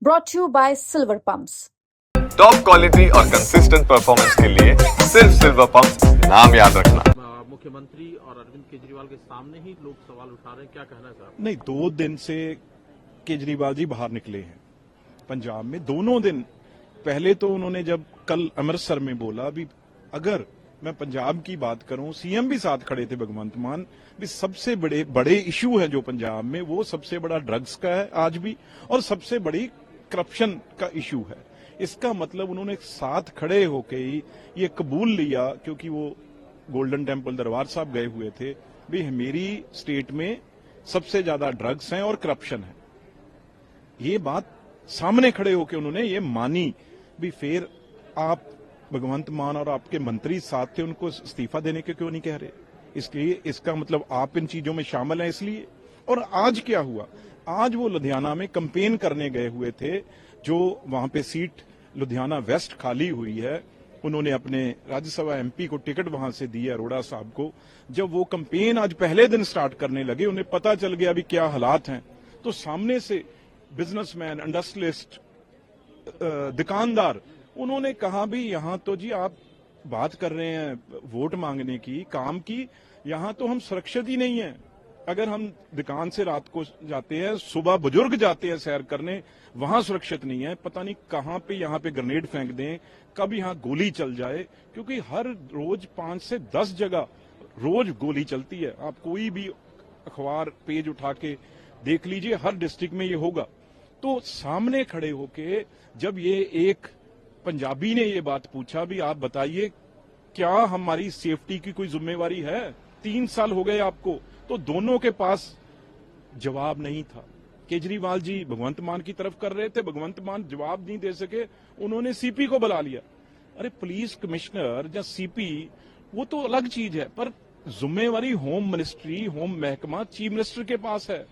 brought to you by Silver Pumps. Top quality और consistent performance के लिए सिर्फ सिल्वर पंप नाम याद रखना। मुख्यमंत्री और अरविंद केजरीवाल के सामने ही लोग सवाल उठा रहे हैं, क्या कहना है साहब? नहीं, 2 दिन से केजरीवाल जी बाहर निकले हैं पंजाब में। दोनों दिन पहले तो उन्होंने जब कल अमृतसर में बोला भी, अगर मैं पंजाब की बात करूं, सीएम भी साथ खड़े थे भगवंत मान, भी सबसे बड़े इशू है जो पंजाब में, वो सबसे बड़ा ड्रग्स का है आज भी, और सबसे बड़ी करप्शन का इशू है। इसका मतलब उन्होंने साथ खड़े होके ही ये कबूल लिया, क्योंकि वो गोल्डन टेम्पल दरबार साहब गए हुए थे, भी मेरी स्टेट में सबसे ज्यादा ड्रग्स हैं और करप्शन है। ये बात सामने खड़े होके उन्होंने ये मानी भी। फिर आप भगवंत मान और आपके मंत्री साथ थे, उनको इस्तीफा देने के क्यों नहीं कह रहे? इसलिए इसका मतलब आप इन चीजों में शामिल हैं इसलिए। और आज क्या हुआ? आज वो लुधियाना में कैंपेन करने गए हुए थे, जो वहां पे सीट लुधियाना वेस्ट खाली हुई है, उन्होंने अपने राज्यसभा एमपी को टिकट वहां से दी है, अरोड़ा साहब को। जब वो कैंपेन आज पहले दिन स्टार्ट करने लगे, उन्हें पता चल गया अभी क्या हालात हैं, तो सामने से बिजनेसमैन, इंडस्ट्रियलिस्ट, दुकानदार, उन्होंने कहा भी यहां तो जी आप बात कर रहे हैं वोट मांगने की, काम की, यहां तो हम सुरक्षित ही नहीं है। अगर हम दुकान से रात को जाते हैं, सुबह बुजुर्ग जाते हैं सैर करने, वहां सुरक्षित नहीं है। पता नहीं कहां पे यहां पे ग्रेनेड फेंक दें, कब यहां गोली चल जाए, क्योंकि हर रोज 5 से 10 जगह रोज गोली चलती है। आप कोई भी अखबार पेज उठा के देख लीजिए, हर डिस्ट्रिक्ट में ये होगा। तो सामने खड़े होके जब ये एक पंजाबी ने ये बात पूछा भी, आप बताइए क्या हमारी सेफ्टी की कोई जिम्मेवारी है? 3 साल हो गए आपको, तो दोनों के पास जवाब नहीं था। केजरीवाल जी भगवंत मान की तरफ कर रहे थे, भगवंत मान जवाब नहीं दे सके, उन्होंने सीपी को बुला लिया। अरे पुलिस कमिश्नर या सीपी वो तो अलग चीज है, पर जिम्मेवारी होम मिनिस्ट्री, होम महकमा चीफ मिनिस्टर के पास है।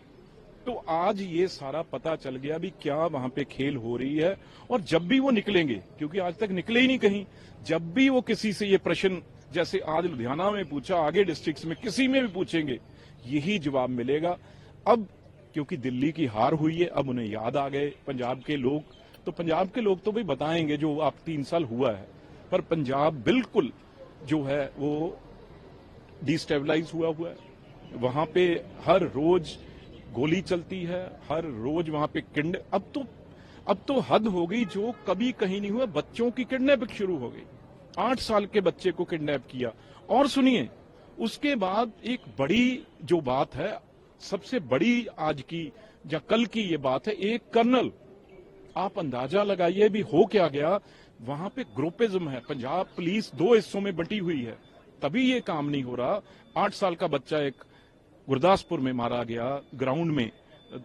तो आज ये सारा पता चल गया भी क्या वहां पे खेल हो रही है। और जब भी वो निकलेंगे, क्योंकि आज तक निकले ही नहीं कहीं, जब भी वो किसी से ये प्रश्न, जैसे आज लुधियाना में पूछा, आगे डिस्ट्रिक्ट्स में किसी में भी पूछेंगे, यही जवाब मिलेगा। अब क्योंकि दिल्ली की हार हुई है, अब उन्हें याद आ गए पंजाब के लोग, तो पंजाब के लोग तो भी बताएंगे जो आप 3 साल हुआ है। पर पंजाब बिल्कुल जो है वो डिस्टेबलाइज हुआ है। वहां पे हर रोज गोली चलती है, हर रोज वहां पे अब तो हद हो गई, जो कभी कहीं नहीं हुआ। बच्चों की किडनैपिंग शुरू हो गई, 8 साल के बच्चे को किडनैप किया। और सुनिए, उसके बाद एक बड़ी जो बात है, सबसे बड़ी आज की या कल की ये बात है, एक कर्नल, आप अंदाजा लगाइए भी हो क्या गया। वहां पे ग्रुपिज्म है, पंजाब पुलिस 2 हिस्सों में बंटी हुई है, तभी ये काम नहीं हो रहा। 8 साल का बच्चा एक गुरदासपुर में मारा गया ग्राउंड में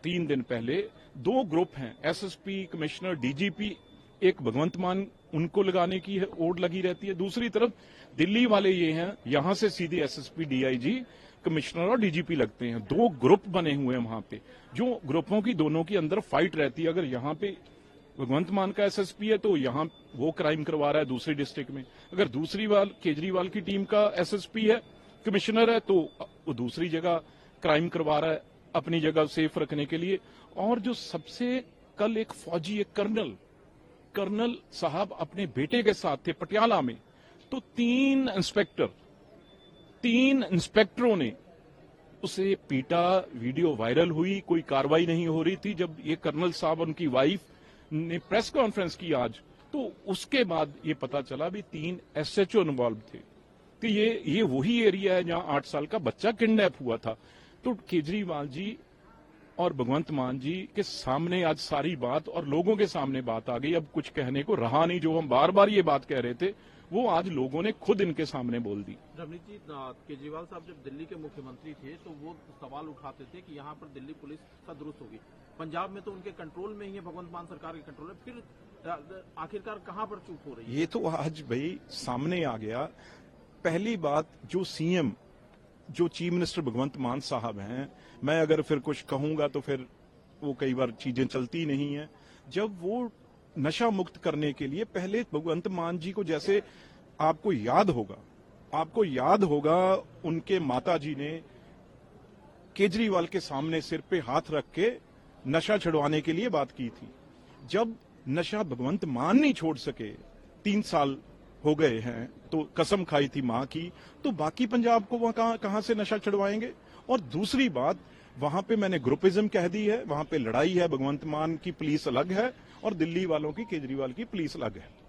3 दिन पहले। 2 ग्रुप हैं, एसएसपी, कमिश्नर, डीजीपी, एक भगवंत मान उनको लगाने की है, ओट लगी रहती है। दूसरी तरफ दिल्ली वाले ये हैं, यहां से सीधे एसएसपी, डीआईजी, कमिश्नर और डीजीपी लगते हैं। 2 ग्रुप बने हुए हैं वहां पे, जो ग्रुपों की दोनों की अंदर फाइट रहती है। अगर यहाँ पे भगवंत मान का एसएसपी है तो यहां वो क्राइम करवा रहा है दूसरी डिस्ट्रिक्ट में, अगर दूसरी बार केजरीवाल की टीम का एसएसपी है, कमिश्नर है, तो वो दूसरी जगह क्राइम करवा रहा है अपनी जगह सेफ रखने के लिए। और जो सबसे कल एक फौजी, एक कर्नल साहब अपने बेटे के साथ थे पटियाला में, तो 3 इंस्पेक्टरों ने उसे पीटा। वीडियो वायरल हुई, कोई कार्रवाई नहीं हो रही थी। जब ये कर्नल साहब, उनकी वाइफ ने प्रेस कॉन्फ्रेंस की आज, तो उसके बाद ये पता चला भी 3 एसएचओ इन्वॉल्व थे। कि ये वही एरिया है जहां 8 साल का बच्चा किडनैप हुआ था। तो केजरीवाल जी और भगवंत मान जी के सामने आज सारी बात, और लोगों के सामने बात आ गई। अब कुछ कहने को रहा नहीं, जो हम बार बार ये बात कह रहे थे, वो आज लोगों ने खुद इनके सामने बोल दी। रमनीत जी, केजरीवाल साहब जब दिल्ली के मुख्यमंत्री थे तो वो सवाल उठाते थे कि यहाँ पर दिल्ली पुलिस का दुरुस्त होगी। पंजाब में तो उनके कंट्रोल में ही है, भगवंत मान सरकार के कंट्रोल में, फिर आखिरकार कहाँ पर चूक हो रही है? ये तो आज भाई सामने आ गया। पहली बात, जो सीएम, जो चीफ मिनिस्टर भगवंत मान साहब हैं, मैं अगर फिर कुछ कहूंगा तो फिर वो कई बार चीजें चलती नहीं है। जब वो नशा मुक्त करने के लिए पहले भगवंत मान जी को, जैसे आपको याद होगा उनके माताजी ने केजरीवाल के सामने सिर पे हाथ रख के नशा छुड़वाने के लिए बात की थी। जब नशा भगवंत मान नहीं छोड़ सके, 3 साल हो गए हैं, तो कसम खाई थी मां की, तो बाकी पंजाब को वहां कहां से नशा छुड़वाएंगे। और दूसरी बात, वहां पे मैंने ग्रुपिज्म कह दी है, वहां पे लड़ाई है, भगवंत मान की पुलिस अलग है और दिल्ली वालों की, केजरीवाल की पुलिस अलग है।